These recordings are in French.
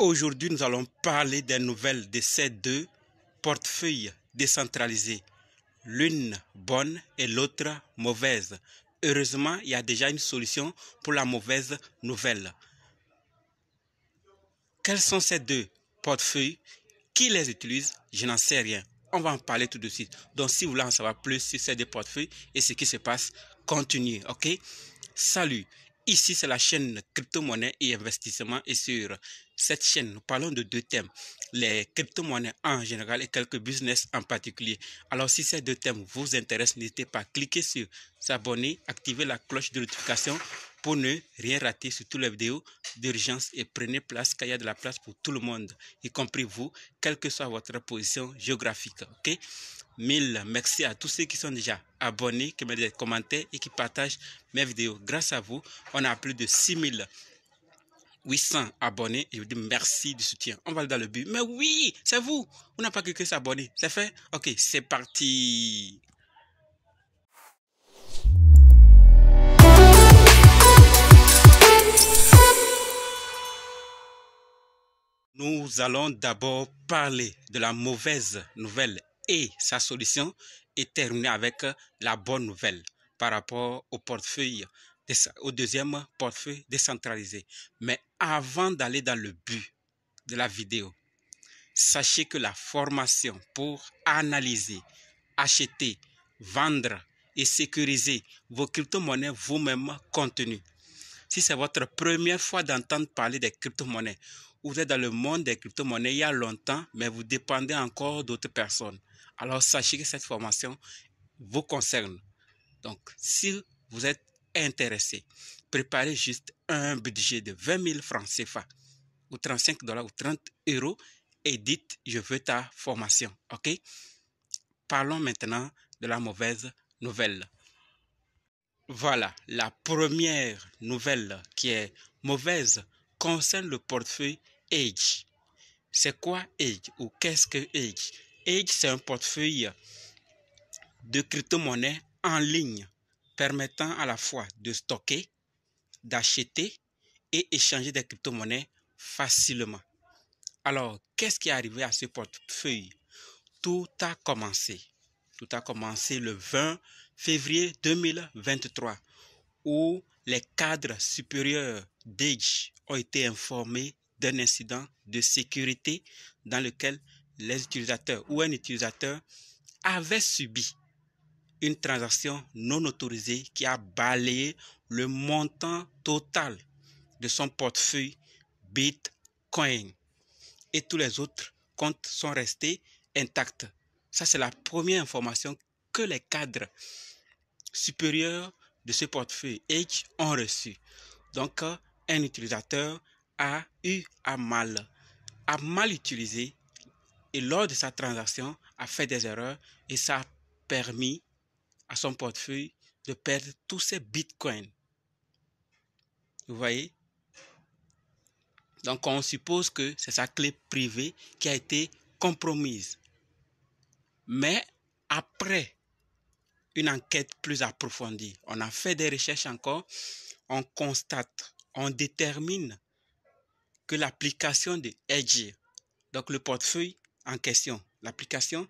Aujourd'hui, nous allons parler des nouvelles de ces deux portefeuilles décentralisés. L'une bonne et l'autre mauvaise. Heureusement, il y a déjà une solution pour la mauvaise nouvelle. Quels sont ces deux portefeuilles? Qui les utilise? Je n'en sais rien. On va en parler tout de suite. Donc, si vous voulez en savoir plus sur ces deux portefeuilles et ce qui se passe, continuez, ok? Salut! Ici, c'est la chaîne crypto-monnaie et investissement. Et sur cette chaîne, nous parlons de deux thèmes. Les crypto-monnaies en général et quelques business en particulier. Alors, si ces deux thèmes vous intéressent, n'hésitez pas à cliquer sur s'abonner, activer la cloche de notification pour ne rien rater sur toutes les vidéos d'urgence et prenez place car il y a de la place pour tout le monde, y compris vous, quelle que soit votre position géographique. Ok? Mille merci à tous ceux qui sont déjà abonnés, qui mettent des commentaires et qui partagent mes vidéos. Grâce à vous, on a plus de 6800 abonnés et je vous dis merci du soutien. On va aller dans le but. Mais oui, c'est vous. On n'a pas cliqué sur s'abonner. C'est fait? Ok, c'est parti. Nous allons d'abord parler de la mauvaise nouvelle et sa solution et terminer avec la bonne nouvelle par rapport au portefeuille, au deuxième portefeuille décentralisé. Mais avant d'aller dans le but de la vidéo, sachez que la formation pour analyser, acheter, vendre et sécuriser vos crypto-monnaies vous-même continue. Si c'est votre première fois d'entendre parler des crypto-monnaies, vous êtes dans le monde des crypto-monnaies il y a longtemps, mais vous dépendez encore d'autres personnes. Alors, sachez que cette formation vous concerne. Donc, si vous êtes intéressé, préparez juste un budget de 20 000 francs CFA ou 35 $ ou 30 € et dites « Je veux ta formation ». OK? Parlons maintenant de la mauvaise nouvelle. Voilà, la première nouvelle qui est mauvaise concerne le portefeuille Edge. C'est quoi Edge ou qu'est-ce que Edge? Edge, c'est un portefeuille de crypto-monnaies en ligne permettant à la fois de stocker, d'acheter et échanger des crypto-monnaies facilement. Alors, qu'est-ce qui est arrivé à ce portefeuille? Tout a commencé. Tout a commencé le 20 février 2023 où les cadres supérieurs d'Edge ont été informés d'un incident de sécurité dans lequel les utilisateurs ou un utilisateur avait subi une transaction non autorisée qui a balayé le montant total de son portefeuille Bitcoin. Et tous les autres comptes sont restés intacts. Ça, c'est la première information que les cadres supérieurs de ce portefeuille Edge ont reçu. Donc, un utilisateur a eu à mal utiliser et lors de sa transaction a fait des erreurs et ça a permis à son portefeuille de perdre tous ses bitcoins. Vous voyez? Donc, on suppose que c'est sa clé privée qui a été compromise. Mais après une enquête plus approfondie, on a fait des recherches encore, on constate, on détermine que l'application de Edge, donc le portefeuille en question, l'application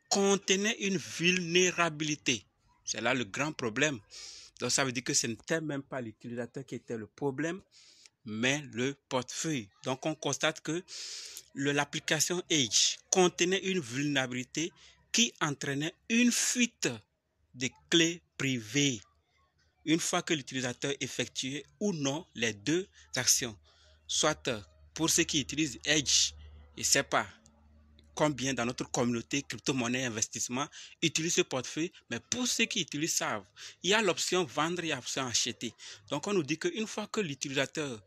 contenait une vulnérabilité. C'est là le grand problème. Donc ça veut dire que ce n'était même pas l'utilisateur qui était le problème, mais le portefeuille. Donc on constate que l'application Edge contenait une vulnérabilité qui entraînait une fuite des clés privées. Une fois que l'utilisateur effectuait ou non les deux actions, soit pour ceux qui utilisent Edge, je ne sais pas combien dans notre communauté crypto-monnaie investissement utilisent ce portefeuille, mais pour ceux qui utilisent savent, il y a l'option vendre, il y a l'option acheter. Donc on nous dit qu'une fois que l'utilisateur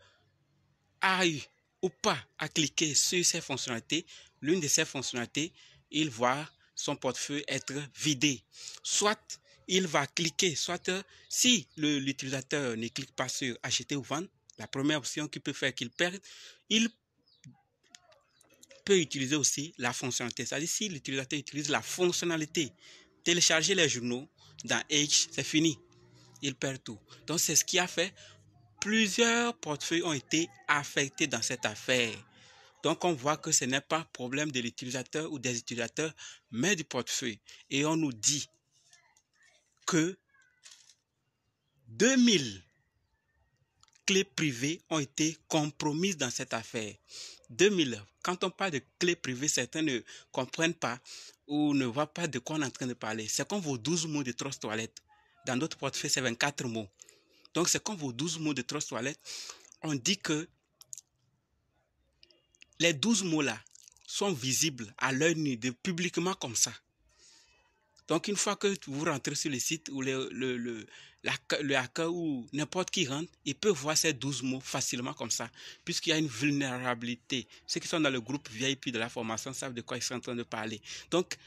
a eu ou pas à cliquer sur ces fonctionnalités, l'une de ces fonctionnalités, il voit son portefeuille être vidé. Soit il va cliquer, soit si l'utilisateur ne clique pas sur acheter ou vendre, la première option qui peut faire qu'il perde, il peut utiliser aussi la fonctionnalité. C'est-à-dire si l'utilisateur utilise la fonctionnalité, télécharger les journaux dans Edge, c'est fini. Il perd tout. Donc c'est ce qui a fait. Plusieurs portefeuilles ont été affectés dans cette affaire. Donc, on voit que ce n'est pas problème de l'utilisateur ou des utilisateurs, mais du portefeuille. Et on nous dit que 2000 clés privées ont été compromises dans cette affaire. 2000. Quand on parle de clés privées, certains ne comprennent pas ou ne voient pas de quoi on est en train de parler. C'est comme vos 12 mots de Trust Wallet. Dans d'autres portefeuilles, c'est 24 mots. Donc, c'est comme vos 12 mots de Trust Wallet. On dit que les 12 mots-là sont visibles à l'œil nu, publiquement comme ça. Donc, une fois que vous rentrez sur le site ou le hacker ou n'importe qui rentre, il peut voir ces 12 mots facilement comme ça, puisqu'il y a une vulnérabilité. Ceux qui sont dans le groupe VIP de la formation savent de quoi ils sont en train de parler. Donc,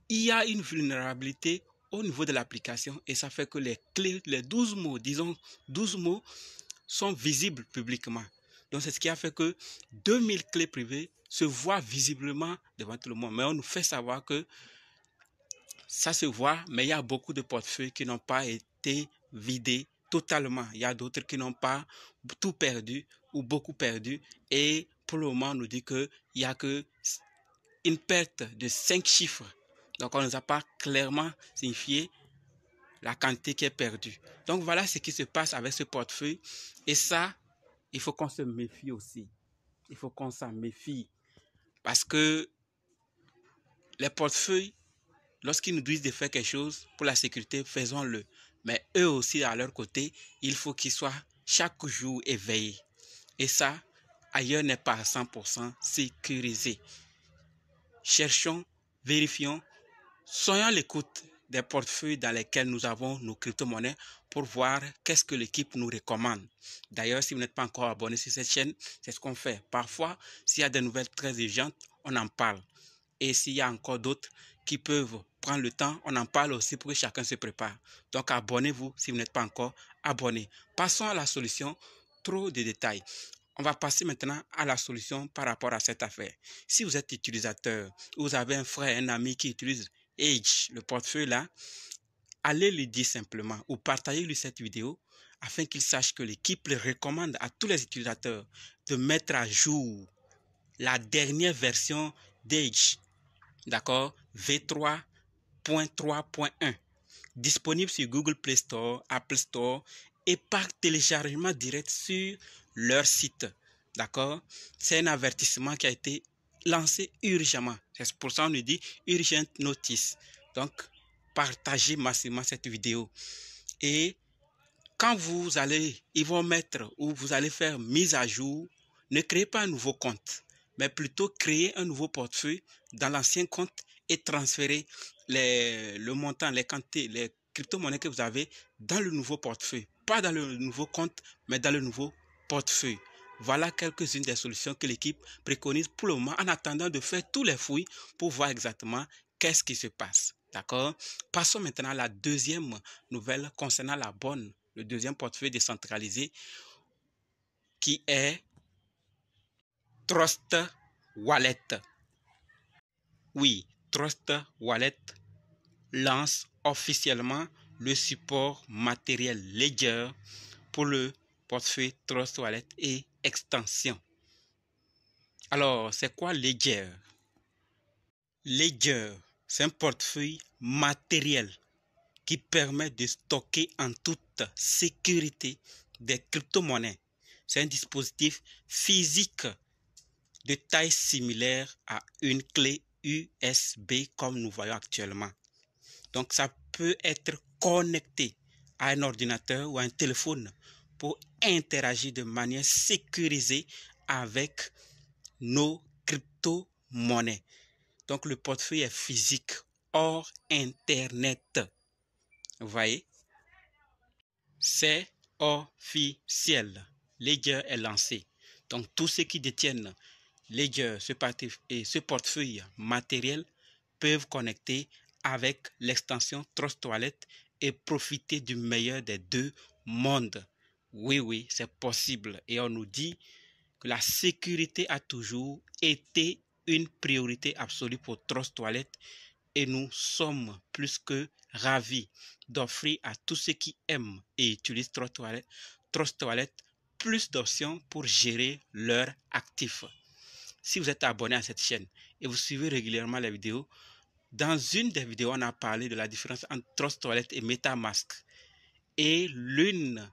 il y a une vulnérabilité au niveau de l'application et ça fait que les clés, les 12 mots, disons 12 mots, sont visibles publiquement. Donc, c'est ce qui a fait que 2000 clés privées se voient visiblement devant tout le monde. Mais on nous fait savoir que ça se voit, mais il y a beaucoup de portefeuilles qui n'ont pas été vidés totalement. Il y a d'autres qui n'ont pas tout perdu ou beaucoup perdu. Et pour le moment, on nous dit qu'il n'y a que une perte de 5 chiffres. Donc, on ne nous a pas clairement signifié la quantité qui est perdue. Donc, voilà ce qui se passe avec ce portefeuille. Et ça, il faut qu'on se méfie aussi. Il faut qu'on s'en méfie. Parce que les portefeuilles, lorsqu'ils nous disent de faire quelque chose pour la sécurité, faisons-le. Mais eux aussi, à leur côté, il faut qu'ils soient chaque jour éveillés. Et ça, ailleurs n'est pas à 100% sécurisé. Cherchons, vérifions, soyons à l'écoute des portefeuilles dans lesquels nous avons nos crypto-monnaies pour voir qu'est-ce que l'équipe nous recommande. D'ailleurs, si vous n'êtes pas encore abonné sur cette chaîne, c'est ce qu'on fait. Parfois, s'il y a des nouvelles très urgentes, on en parle. Et s'il y a encore d'autres qui peuvent prendre le temps, on en parle aussi pour que chacun se prépare. Donc, abonnez-vous si vous n'êtes pas encore abonné. Passons à la solution. Trop de détails. On va passer maintenant à la solution par rapport à cette affaire. Si vous êtes utilisateur, vous avez un frère, un ami qui utilise Edge, le portefeuille là, allez lui dire simplement ou partagez-lui cette vidéo afin qu'il sache que l'équipe le recommande à tous les utilisateurs de mettre à jour la dernière version d'Edge, d'accord, V3.3.1, disponible sur Google Play Store, Apple Store et par téléchargement direct sur leur site, d'accord. C'est un avertissement qui a été lancé urgemment. C'est pour ça qu'on nous dit urgent notice. Donc, partagez massivement cette vidéo. Et quand vous allez, ils vont mettre ou vous allez faire mise à jour, ne créez pas un nouveau compte, mais plutôt créer un nouveau portefeuille dans l'ancien compte et transférer le montant, les quantités, les crypto-monnaies que vous avez dans le nouveau portefeuille. Pas dans le nouveau compte, mais dans le nouveau portefeuille. Voilà quelques-unes des solutions que l'équipe préconise pour le moment en attendant de faire tous les fouilles pour voir exactement qu'est-ce qui se passe. D'accord? Passons maintenant à la deuxième nouvelle concernant la bonne, le deuxième portefeuille décentralisé qui est Trust Wallet. Oui, Trust Wallet lance officiellement le support matériel Ledger pour le portefeuille Trust Wallet et extension. Alors, c'est quoi Ledger? Ledger, c'est un portefeuille matériel qui permet de stocker en toute sécurité des crypto-monnaies. C'est un dispositif physique de taille similaire à une clé USB comme nous voyons actuellement. Donc, ça peut être connecté à un ordinateur ou à un téléphone pour interagir de manière sécurisée avec nos crypto-monnaies. Donc, le portefeuille est physique hors Internet. Vous voyez? C'est officiel. Ledger est lancé. Donc, tous ceux qui détiennent Ledger et ce portefeuille matériel peuvent connecter avec l'extension Trust Wallet et profiter du meilleur des deux mondes. Oui, oui, c'est possible. Et on nous dit que la sécurité a toujours été une priorité absolue pour Trust Wallet et nous sommes plus que ravis d'offrir à tous ceux qui aiment et utilisent Trust Wallet plus d'options pour gérer leurs actifs. si vous êtes abonné à cette chaîne et vous suivez régulièrement les vidéos, dans une des vidéos, on a parlé de la différence entre Trust Wallet et MetaMask. Et l'un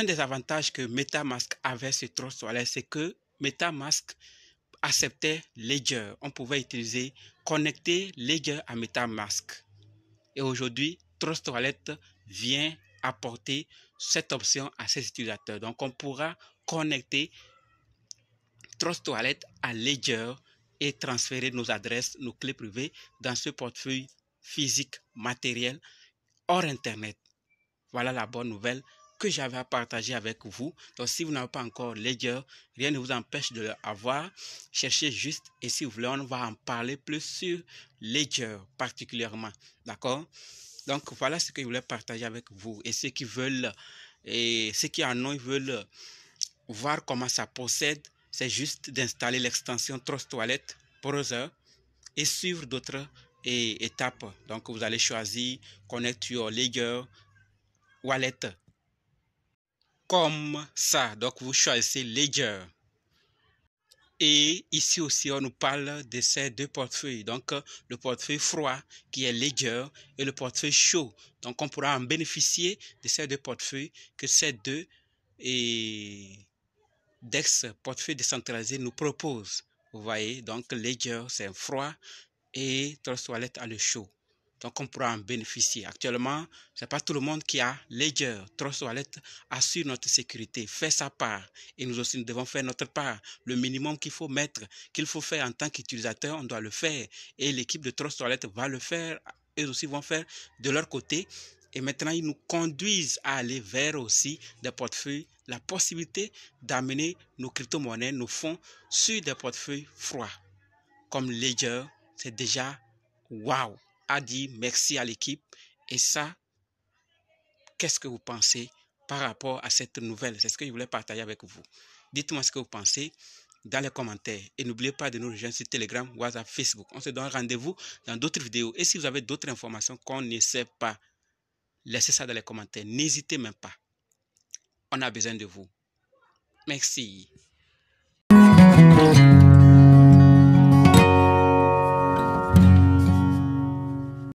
des avantages que MetaMask avait sur Trust Wallet, c'est que MetaMask acceptait Ledger. On pouvait connecter Ledger à MetaMask. Et aujourd'hui, Trust Wallet vient apporter cette option à ses utilisateurs. Donc, on pourra connecter Trust Wallet à Ledger et transférer nos adresses, nos clés privées dans ce portefeuille physique matériel hors Internet. Voilà la bonne nouvelle que j'avais à partager avec vous. Donc, si vous n'avez pas encore Ledger, rien ne vous empêche de l'avoir. Cherchez juste et si vous voulez, on va en parler plus sur Ledger particulièrement. D'accord? Donc, voilà ce que je voulais partager avec vous. Et ceux qui veulent, et ceux qui en ont, ils veulent voir comment ça procède, c'est juste d'installer l'extension Trust Wallet Browser et suivre d'autres étapes. Donc, vous allez choisir Connect your Ledger Wallet. Comme ça, donc vous choisissez Ledger. Et ici aussi, on nous parle de ces deux portefeuilles. Donc, le portefeuille froid qui est Ledger et le portefeuille chaud. Donc, on pourra en bénéficier de ces deux portefeuilles que ces deux portefeuilles décentralisés nous proposent. Vous voyez, donc Ledger, c'est un froid et Trust Wallet a le chaud. Donc, on pourra en bénéficier. Actuellement, ce n'est pas tout le monde qui a Ledger. Trust Wallet assure notre sécurité, fait sa part. Et nous aussi, nous devons faire notre part. Le minimum qu'il faut faire en tant qu'utilisateur, on doit le faire. Et l'équipe de Trust Wallet va le faire. Eux aussi vont faire de leur côté. Et maintenant, ils nous conduisent à aller vers aussi des portefeuilles, la possibilité d'amener nos crypto-monnaies, nos fonds sur des portefeuilles froids. Comme Ledger, c'est déjà waouh! A dit merci à l'équipe. Et ça, qu'est-ce que vous pensez par rapport à cette nouvelle? C'est ce que je voulais partager avec vous. Dites-moi ce que vous pensez dans les commentaires. Et n'oubliez pas de nous rejoindre sur Telegram, WhatsApp, Facebook. On se donne rendez-vous dans d'autres vidéos. Et si vous avez d'autres informations qu'on ne sait pas, laissez ça dans les commentaires. N'hésitez même pas. On a besoin de vous. Merci.